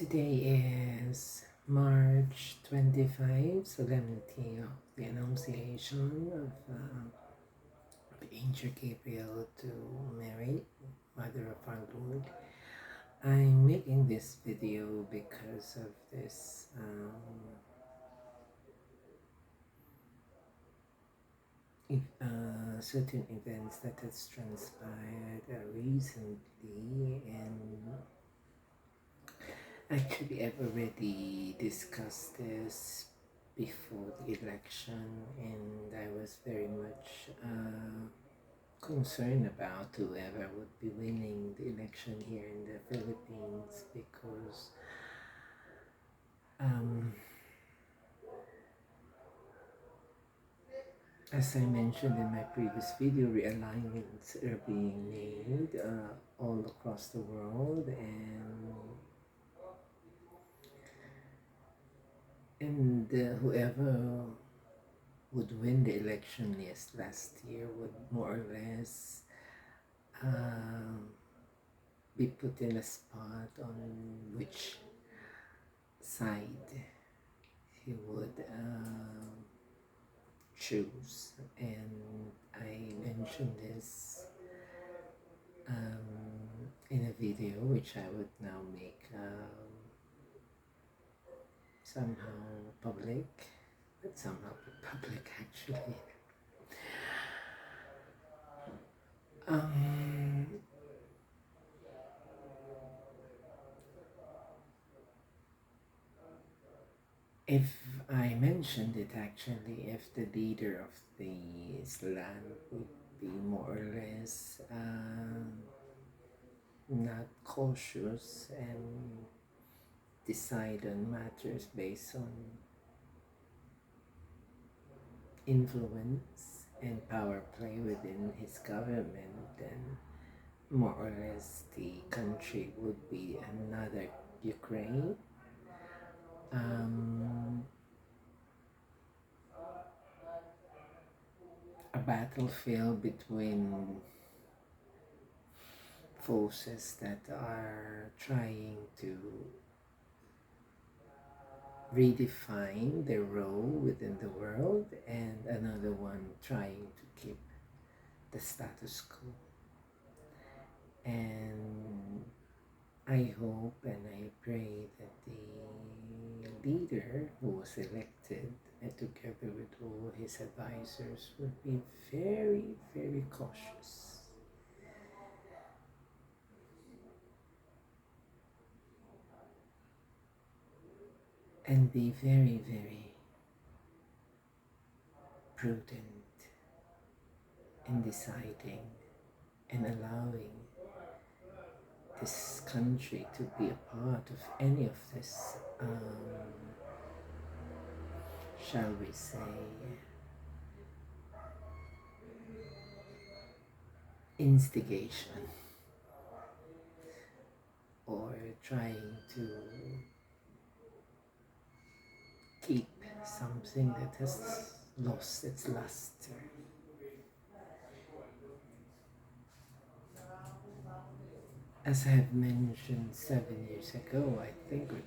Today is March 25, Solemnity of the Annunciation of the Angel Gabriel to Mary, Mother of our Lord. I'm making this video because of this certain events that has transpired recently, and actually I've already discussed this before the election, and I was very much concerned about whoever would be winning the election here in the Philippines, because as I mentioned in my previous video, realignments are being made all across the world, and whoever would win the election last year would more or less be put in a spot on which side he would choose. And I mentioned this in a video which I would now make somehow public, but somehow public actually. If I mentioned it actually, if the leader of this land would be more or less not cautious and decide on matters based on influence and power play within his government, then more or less the country would be another Ukraine. A battlefield between forces that are trying to redefine their role within the world, and another one trying to keep the status quo. And I hope and I pray that the leader who was elected, and together with all his advisors, would be very, very cautious and be very, very prudent in deciding and allowing this country to be a part of any of this, shall we say, instigation, or trying to keep something that has lost its luster. As I have mentioned 7 years ago, I think, or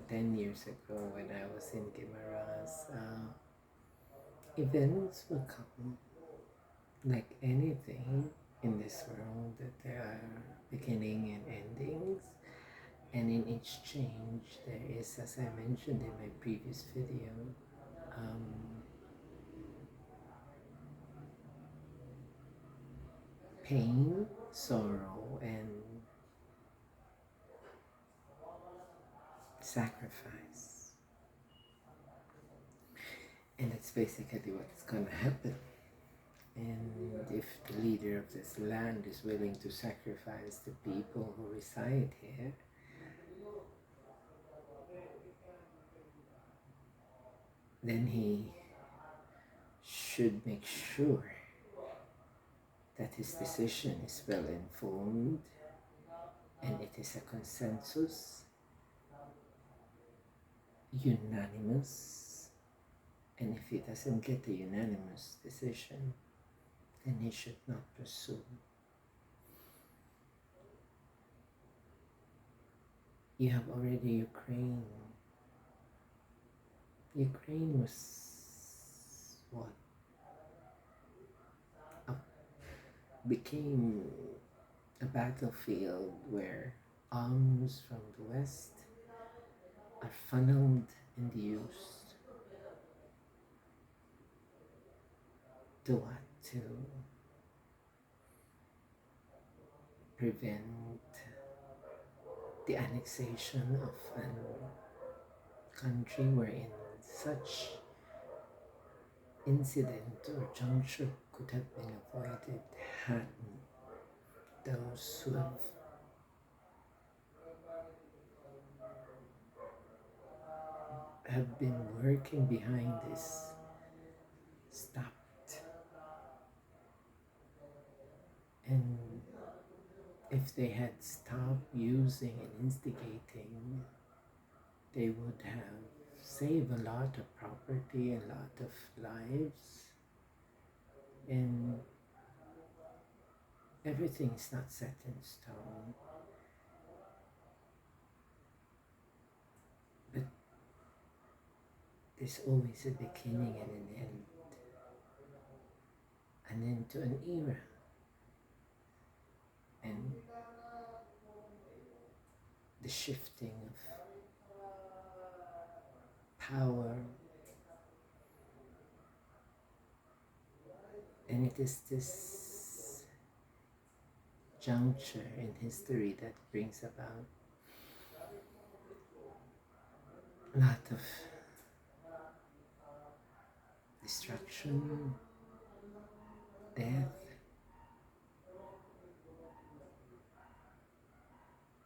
10 years ago, when I was in Guimaras, events will come like anything in this world, that there are beginning and endings, and in each change there is, as I mentioned in my previous video, pain, sorrow, and sacrifice. And that's basically what's gonna happen. And if the leader of this land is willing to sacrifice the people who reside here, then he should make sure that his decision is well informed and it is a consensus, unanimous. And if he doesn't get a unanimous decision, then he should not pursue. You have already Ukraine. Ukraine was what became a battlefield where arms from the West are funneled and used to what? To prevent the annexation of a country wherein such incident or juncture could have been avoided had those who have been working behind this stopped. And if they had stopped using and instigating, they would have saved a lot of property, a lot of lives, and everything is not set in stone. But there's always a beginning and an end to an era. And the shifting of power, and it is this juncture in history that brings about a lot of destruction, death.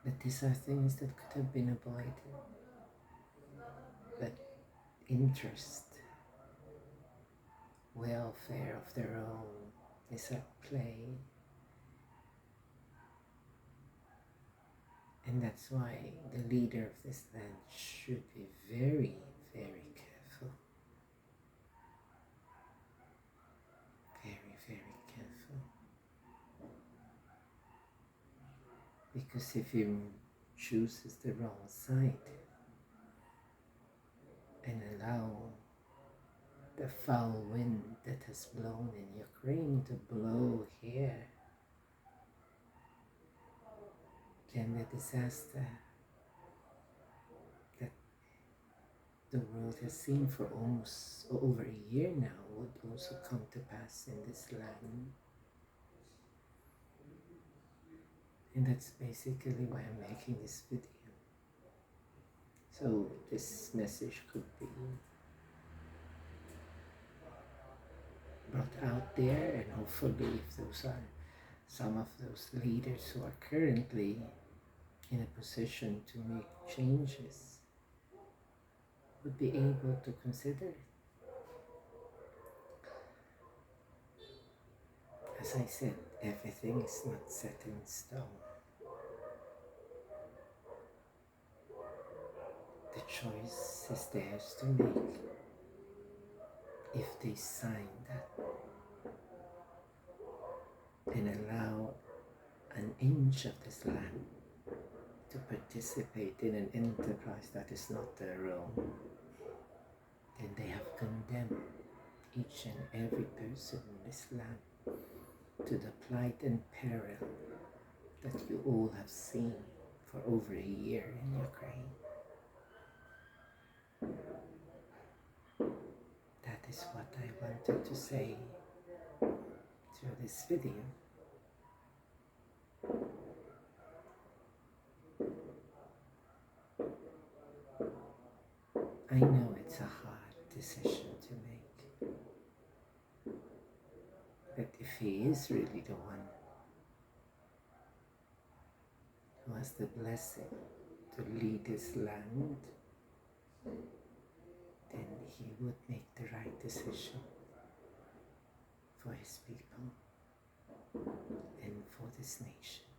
But these are things that could have been avoided. But interest, welfare of their own is at play. And that's why the leader of this land should be very, very careful. Very, very careful. Because if he chooses the wrong side and allow the foul wind that has blown in Ukraine to blow here, then the disaster that the world has seen for almost over a year now would also come to pass in this land. And that's basically why I'm making this video. So this message could be brought out there, and hopefully if those are some of those leaders who are currently in a position to make changes would be able to consider it. As I said, everything is not set in stone. The choice is theirs to make if they sign that and allow an inch of this land to participate in an enterprise that is not their own. Then they have condemned each and every person in this land to the plight and peril that you all have seen for over a year in Ukraine. That is what I wanted to say through this video. I know it's a hard decision to make, but if he is really the one who has the blessing to lead this land, then he would make the right decision for his people and for this nation.